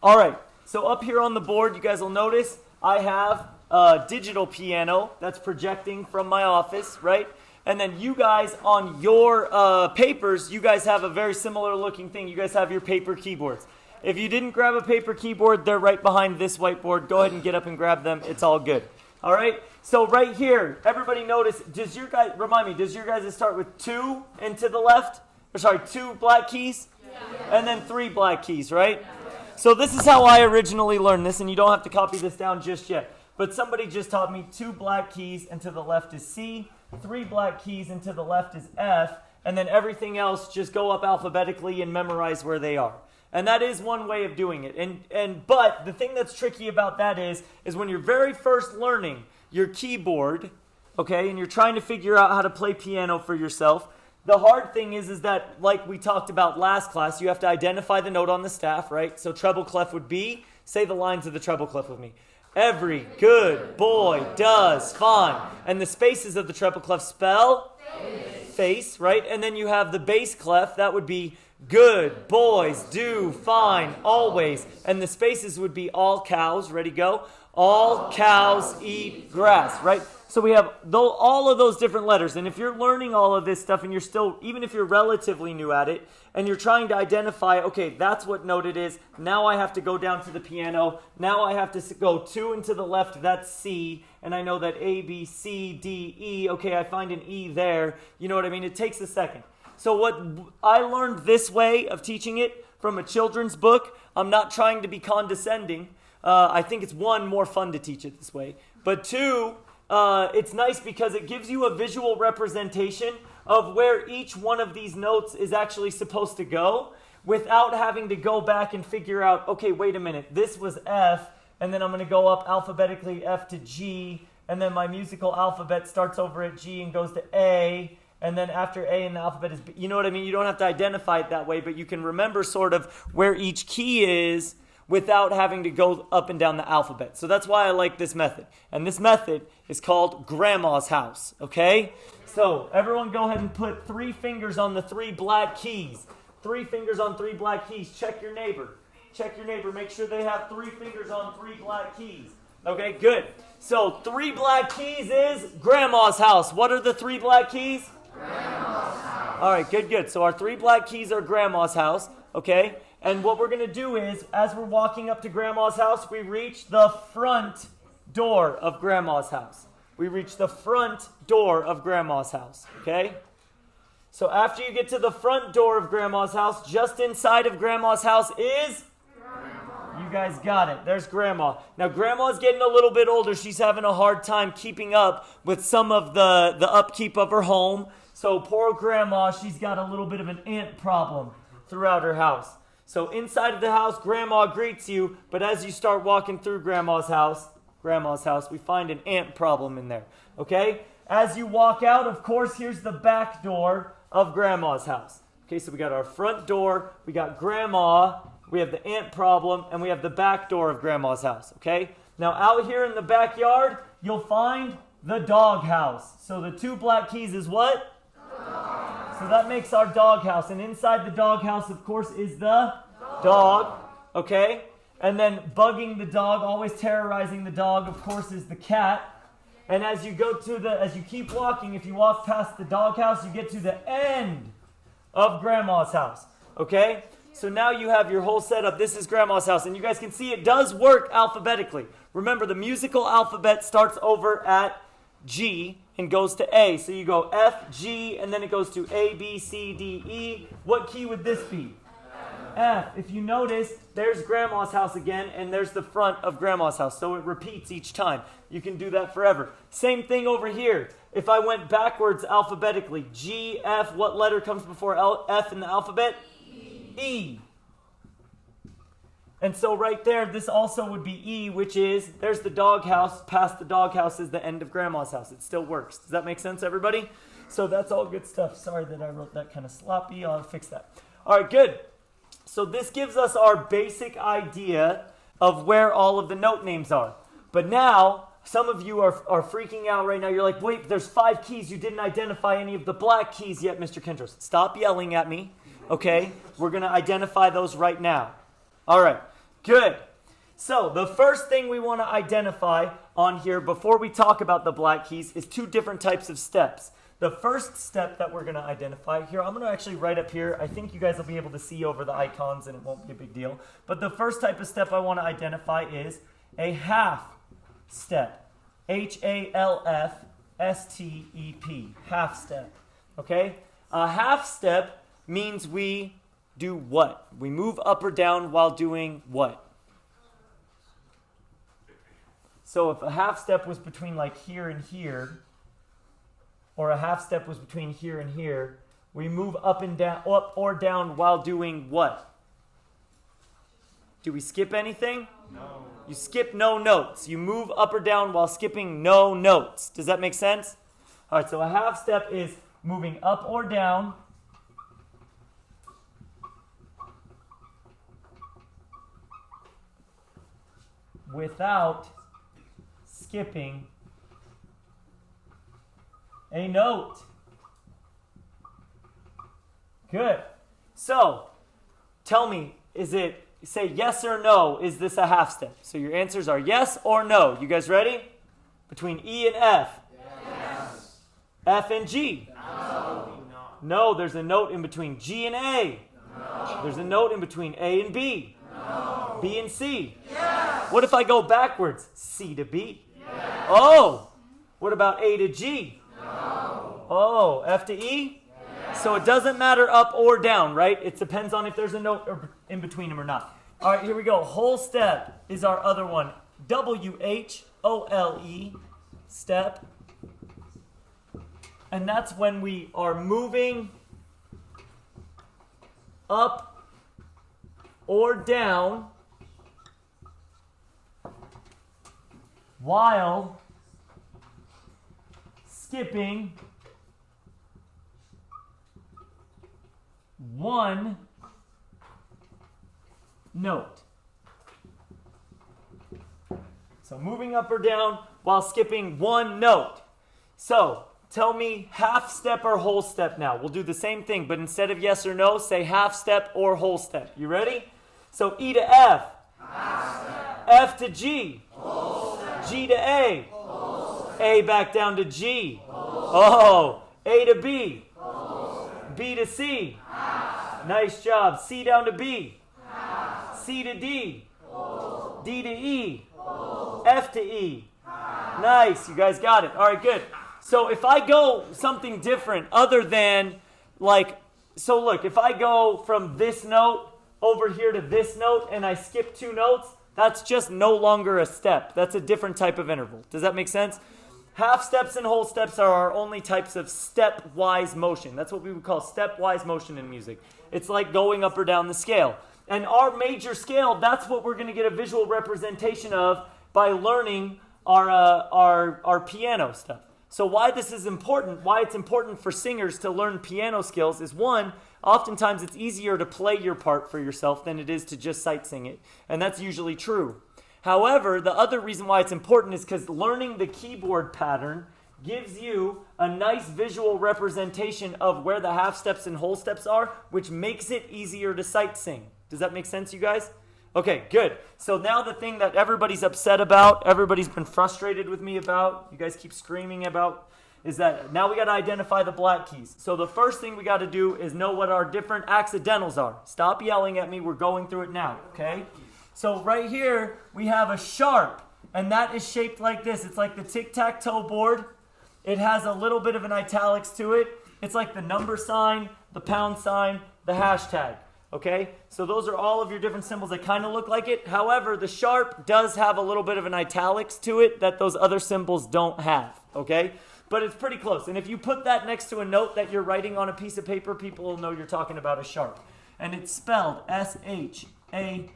All right, so up here on the board, you guys will notice I have a digital piano that's projecting from my office, right? And then you guys on your papers, you guys have a very similar looking thing. You guys have your paper keyboards. If you didn't grab a paper keyboard, they're right behind this whiteboard. Go ahead and get up and grab them. It's all good. All right? So right here, everybody notice, does your guys start with 2 and to the left? Or sorry, 2 black keys? Yeah. And then 3 black keys, right? Yeah. So this is how I originally learned this, and you don't have to copy this down just yet. But somebody just taught me 2 black keys, and to the left is C, 3 black keys, and to the left is F, and then everything else just go up alphabetically and memorize where they are. And that is one way of doing it. But the thing that's tricky about that is when you're very first learning your keyboard, okay, and you're trying to figure out how to play piano for yourself, the hard thing is that, like we talked about last class, you have to identify the note on the staff, right? So treble clef would be, say the lines of the treble clef with me. Every good boy does fine. And the spaces of the treble clef spell face, right? And then you have the bass clef, that would be good boys do fine always. And the spaces would be all cows, ready, go. All cows eat grass, right? So we have all of those different letters. And if you're learning all of this stuff and you're still, even if you're relatively new at it, and you're trying to identify, okay, that's what note it is. Now I have to go down to the piano. Now I have to go 2 and to the left, that's C. And I know that A, B, C, D, E. Okay, I find an E there. You know what I mean? It takes a second. So what I learned this way of teaching it from a children's book, I'm not trying to be condescending. I think it's 1, more fun to teach it this way. But 2, it's nice because it gives you a visual representation of where each one of these notes is actually supposed to go without having to go back and figure out, okay, wait a minute, this was F, and then I'm going to go up alphabetically F to G, and then my musical alphabet starts over at G and goes to A, and then after A in the alphabet is B. You know what I mean? You don't have to identify it that way, but you can remember sort of where each key is without having to go up and down the alphabet. So that's why I like this method. And this method is called Grandma's House, okay? So everyone go ahead and put 3 fingers on the 3 black keys. 3 fingers on 3 black keys. Check your neighbor. Check your neighbor. Make sure they have 3 fingers on 3 black keys. Okay, good. So 3 black keys is Grandma's house. What are the 3 black keys? Grandma's house. All right, good. So our 3 black keys are Grandma's house, okay? And what we're going to do is, as we're walking up to Grandma's house, we reach the front door of Grandma's house. We reach the front door of Grandma's house, okay? So after you get to the front door of Grandma's house, just inside of Grandma's house is? Grandma. You guys got it. There's Grandma. Now, Grandma's getting a little bit older. She's having a hard time keeping up with some of the upkeep of her home. So poor Grandma, she's got a little bit of an ant problem throughout her house. So inside of the house, Grandma greets you, but as you start walking through Grandma's house, we find an ant problem in there, okay? As you walk out, of course, here's the back door of Grandma's house. Okay, so we got our front door, we got Grandma, we have the ant problem, and we have the back door of Grandma's house, okay? Now out here in the backyard, you'll find the dog house. So the 2 black keys is what? So that makes our doghouse. And inside the doghouse, of course, is the dog. Okay? And then bugging the dog, always terrorizing the dog, of course, is the cat. And as you keep walking, if you walk past the doghouse, you get to the end of Grandma's house. Okay? So now you have your whole setup. This is Grandma's house. And you guys can see it does work alphabetically. Remember, the musical alphabet starts over at G and goes to A. So you go F, G, and then it goes to A, B, C, D, E. What key would this be? F. If you notice, there's Grandma's house again, and there's the front of Grandma's house. So it repeats each time. You can do that forever. Same thing over here. If I went backwards alphabetically, G, F, what letter comes before F in the alphabet? E. And so right there, this also would be E, which is, there's the doghouse. Past the doghouse is the end of Grandma's house. It still works. Does that make sense, everybody? So that's all good stuff. Sorry that I wrote that kind of sloppy. I'll fix that. All right, good. So this gives us our basic idea of where all of the note names are. But now, some of you are freaking out right now. You're like, wait, there's 5 keys. You didn't identify any of the black keys yet, Mr. Kindros. Stop yelling at me, okay? We're going to identify those right now. All right. Good. So the first thing we want to identify on here before we talk about the black keys is two different types of steps. The first step that we're going to identify here, I'm going to actually write up here. I think you guys will be able to see over the icons and it won't be a big deal. But the first type of step I want to identify is a half step. H-A-L-F-S-T-E-P. Half step. Okay? A half step means we do what? We move up or down while doing what? So if a half step was between like here and here, or a half step was between here and here, we move up and down, up or down while doing what? Do we skip anything? No. You skip no notes. You move up or down while skipping no notes. Does that make sense? All right, so a half step is moving up or down without skipping a note. Good. So, tell me, say yes or no, is this a half step? So your answers are yes or no. You guys ready? Between E and F. Yes. F and G. No. No, there's a note in between G and A. No. There's a note in between A and B. No. B and C. Yes. What if I go backwards? C to B. Yes. Oh, what about A to G? No. Oh, F to E? Yes. So it doesn't matter up or down, right? It depends on if there's a note in between them or not. All right, here we go. Whole step is our other one. W-H-O-L-E, step. And that's when we are moving up or down while skipping one note. So moving up or down while skipping one note. So tell me half step or whole step now. We'll do the same thing, but instead of yes or no, say half step or whole step. You ready? So E to F. Half step. F to G. Whole step. G to A. Whole step. A back down to G. Whole Oh, A to B. Whole step. B to C. Half step. Nice job. C down to B. Half C to D. Whole D to E. Whole F to E. Nice. You guys got it. All right, good. So if I go something different other than like, so look, if I go from this note over here to this note and I skip two notes, that's just no longer a step. That's a different type of interval. Does that make sense? Half steps and whole steps are our only types of stepwise motion. That's what we would call stepwise motion in music. It's like going up or down the scale. And our major scale, that's what we're going to get a visual representation of by learning our piano stuff. So why this is important, why it's important for singers to learn piano skills is one, oftentimes it's easier to play your part for yourself than it is to just sight sing it. And that's usually true. However, the other reason why it's important is because learning the keyboard pattern gives you a nice visual representation of where the half steps and whole steps are, which makes it easier to sight sing. Does that make sense, you guys? Okay, good. So now the thing that everybody's upset about, everybody's been frustrated with me about, you guys keep screaming about, is that now we got to identify the black keys. So the first thing we got to do is know what our different accidentals are. Stop yelling at me. We're going through it now, okay? So right here, we have a sharp, and that is shaped like this. It's like the tic-tac-toe board. It has a little bit of an italics to it. It's like the number sign, the pound sign, the hashtag. Okay, so those are all of your different symbols that kind of look like it. However, the sharp does have a little bit of an italics to it that those other symbols don't have. Okay, but it's pretty close. And if you put that next to a note that you're writing on a piece of paper, people will know you're talking about a sharp. And it's spelled S-H-A-R-P.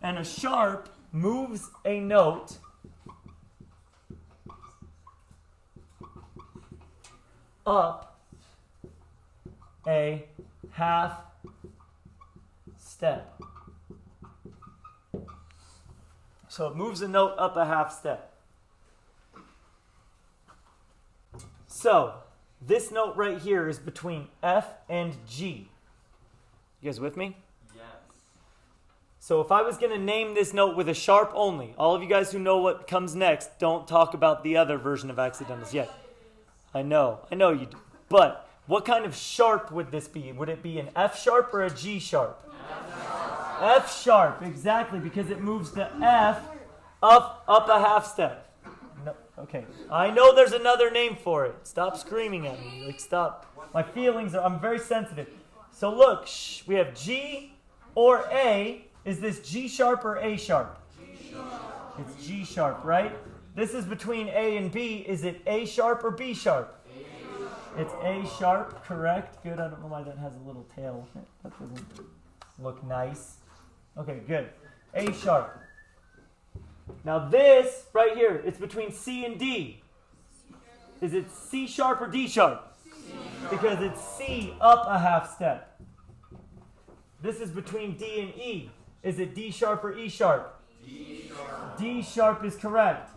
And a sharp moves a note up a half step. So it moves a note up a half step. So this note right here is between F and G. You guys with me? Yes. So if I was going to name this note with a sharp only, all of you guys who know what comes next, don't talk about the other version of accidentals yet. I know you do. But what kind of sharp would this be? Would it be an F sharp or a G sharp? F sharp, exactly, because it moves the F up a half step. No, okay, I know there's another name for it. Stop screaming at me. Like, stop. My feelings are, I'm very sensitive. So look, we have G or A. Is this G sharp or A sharp? G sharp. It's G sharp, right? This is between A and B. Is it A sharp or B sharp? It's A sharp, correct. Good, I don't know why that has a little tail. That doesn't look nice. Okay, good. A sharp. Now this, right here, it's between C and D. Is it C sharp or D sharp? Because it's C up a half step. This is between D and E. Is it D sharp or E sharp? D sharp. D sharp is correct.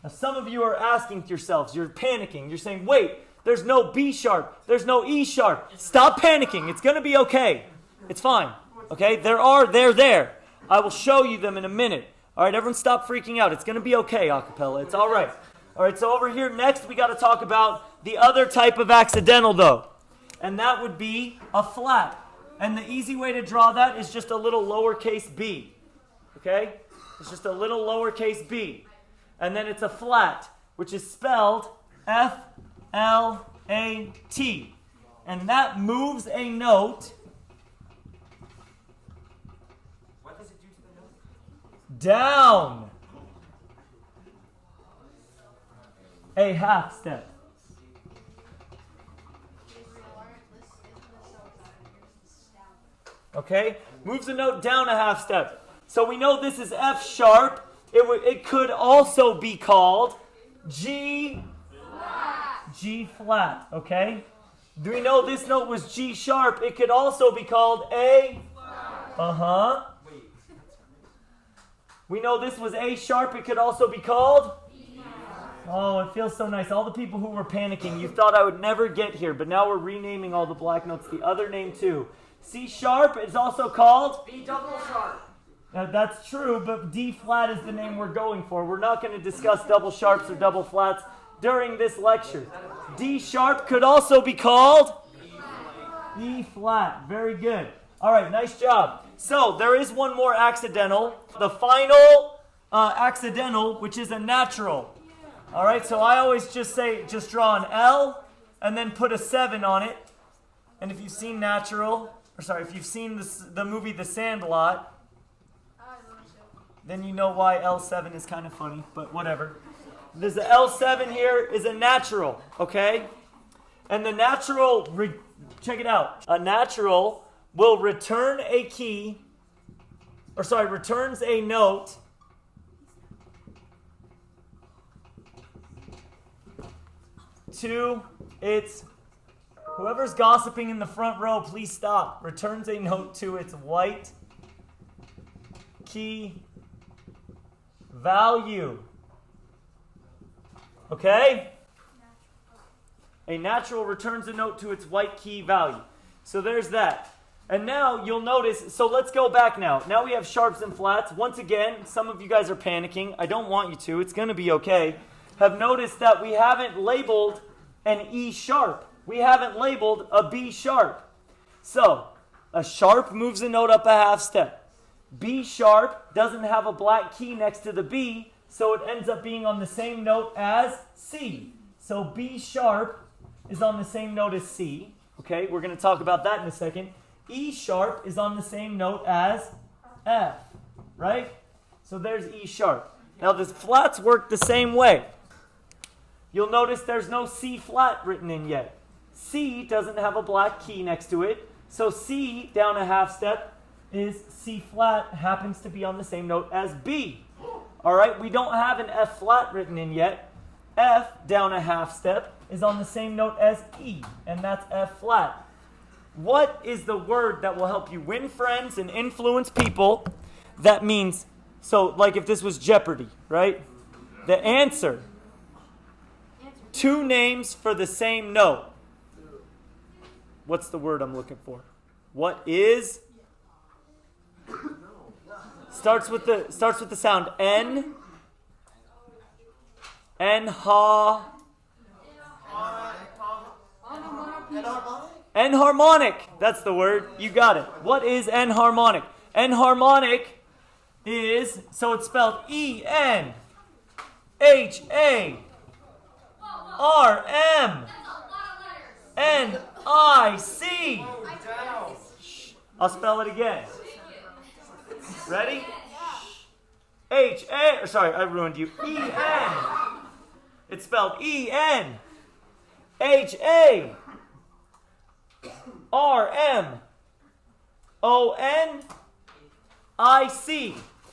Now some of you are asking yourselves, you're panicking. You're saying, wait, there's no B sharp. There's no E sharp. Stop panicking. It's going to be okay. It's fine. Okay? They're there. I will show you them in a minute. All right, everyone stop freaking out. It's going to be okay, acapella. It's all right. All right, so over here next we got to talk about the other type of accidental though. And that would be a flat. And the easy way to draw that is just a little lowercase b. Okay? It's just a little lowercase b. And then it's a flat, which is spelled F-L-A-T. And that moves a note. What does it do to the note? Down a half step. Okay? Moves the note down a half step. So we know this is F sharp. It could also be called G flat. G flat, okay? Do we know this note was G sharp? It could also be called A flat. Uh-huh. We know this was A sharp. It could also be called B flat. Oh, it feels so nice. All the people who were panicking, you thought I would never get here, but now we're renaming all the black notes the other name too. C sharp is also called B double sharp. That's true, but D flat is the name we're going for. We're not going to discuss double sharps or double flats during this lecture. D sharp could also be called E flat. Very good. All right, nice job. So there is one more accidental. The final accidental, which is a natural. All right, so I always just draw an L and then put a 7 on it. And if you've seen if you've seen the movie The Sandlot, then you know why L7 is kind of funny, but whatever. There's a L7 here is a natural, okay? And the natural, check it out. A natural will return a returns a note to its, whoever's gossiping in the front row, please stop. Returns a note to its white key value. Okay? A natural returns a note to its white key value. So there's that. And now you'll notice, so let's go back now. Now we have sharps and flats. Once again, some of you guys are panicking. I don't want you to. It's going to be okay. Have noticed that we haven't labeled an E sharp. We haven't labeled a B sharp. So, a sharp moves a note up a half step. B sharp doesn't have a black key next to the B, so it ends up being on the same note as C. So B sharp is on the same note as C. Okay, we're going to talk about that in a second. E sharp is on the same note as F, right? So there's E sharp. Now the flats work the same way. You'll notice there's no C flat written in yet. C doesn't have a black key next to it, so C down a half step is C flat, happens to be on the same note as B. All right, we don't have an F flat written in yet. F down a half step is on the same note as E, and that's F flat. What is the word that will help you win friends and influence people? That means, so like if this was Jeopardy, right? The answer. 2 names for the same note. What's the word I'm looking for? What is? Starts with the sound N. Ha. Enharmonic. That's the word. You got it. What is enharmonic? Enharmonic is, so it's spelled ENHARM. NIC. I'll spell it again. Ready? Sorry, I ruined you. EN. It's spelled ENHARMONIC.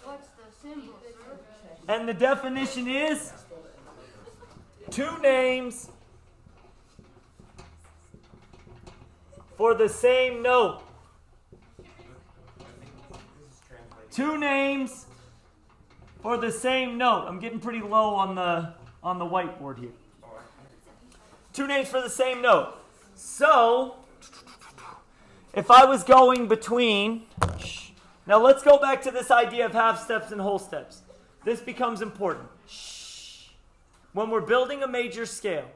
What's the symbol, sir? And the definition is two names for the same note. Two names for the same note. I'm getting pretty low on the whiteboard here. Two names for the same note. So, if I was going between, now let's go back to this idea of half steps and whole steps. This becomes important. When we're building a major scale,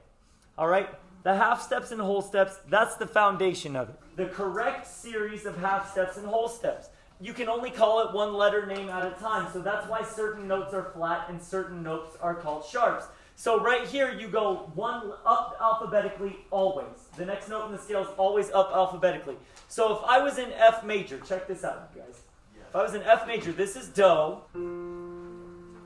all right, the half steps and whole steps, that's the foundation of it. The correct series of half steps and whole steps. You can only call it one letter name at a time, so that's why certain notes are flat and certain notes are called sharps. So right here, you go one up alphabetically always. The next note in the scale is always up alphabetically. So if I was in F major, check this out, you guys. If I was in F major, this is Do.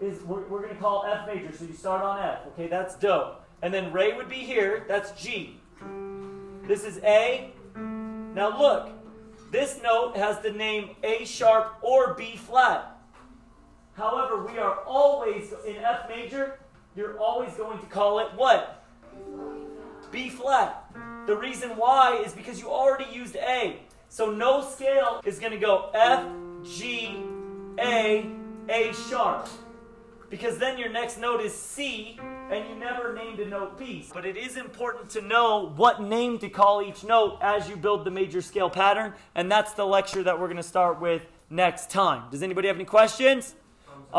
We're going to call F major, so you start on F. Okay, that's Do. And then Re would be here, that's G. This is A. Now look, this note has the name A sharp or B flat. However, we are always, in F major, you're always going to call it what? B flat. The reason why is because you already used A. So no scale is going to go F, G, A sharp. Because then your next note is C, and you never named a note B. But it is important to know what name to call each note as you build the major scale pattern, and that's the lecture that we're going to start with next time. Does anybody have any questions?